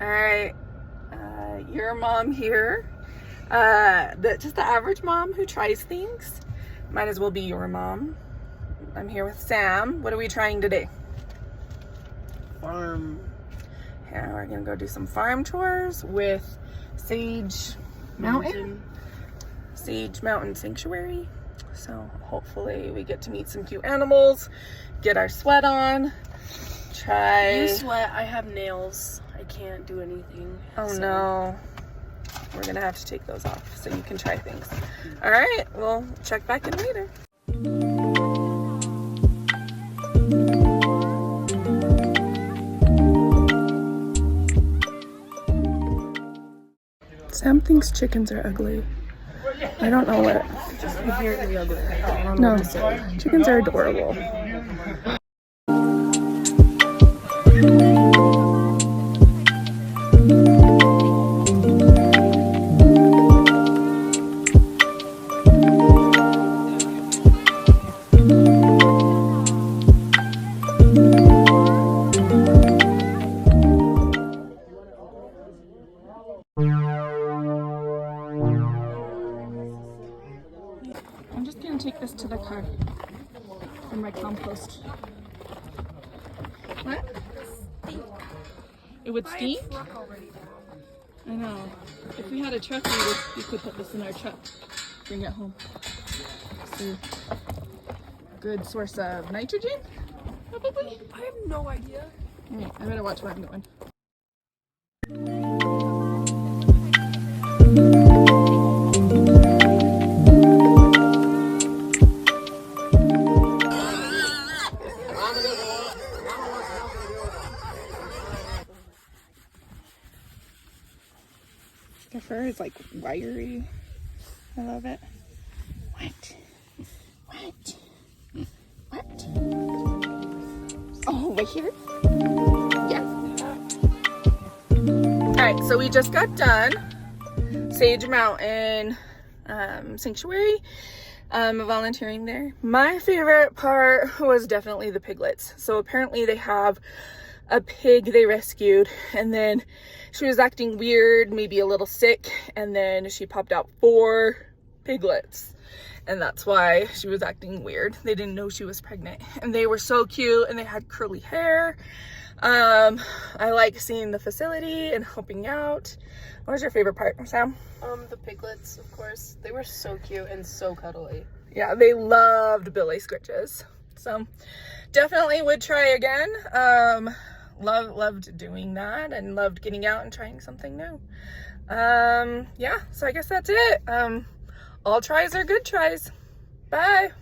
All right, your mom here. Just the average mom who tries things. Might as well be your mom. I'm here with Sam. What are we trying today? Farm. Yeah, we're gonna go do some farm chores with Sage Mountain Sanctuary. So hopefully we get to meet some cute animals, get our sweat on, try. You sweat, I have nails. I can't do anything. Oh so. No. We're gonna have to take those off so you can try things. All right, we'll check back in later. Sam thinks chickens are ugly. I don't know what. Just inherently ugly. I don't No, know what to say. chickens are adorable. I'm just gonna take this to the car for my compost. What? It would stink? I know. If we had a truck, we could put this in our truck, bring it home. So, good source of nitrogen, probably? I have no idea. Alright, I better watch where I'm going. The fur is like wiry. I love it. What? Oh, right here? Yes. Alright, so we just got done. Sage Mountain Sanctuary. Volunteering there. My favorite part was definitely the piglets. So apparently they have a pig they rescued, and then she was acting weird, maybe a little sick, and then she popped out 4 piglets, and that's why she was acting weird. They didn't know she was pregnant, and they were so cute, and they had curly hair. I like seeing the facility and helping out. What was your favorite part, Sam? The piglets, of course. They were so cute and so cuddly. Yeah, they loved Billy Scritches. So definitely would try again. Loved doing that and loved getting out and trying something new. Yeah, so I guess that's it. All tries are good tries. Bye.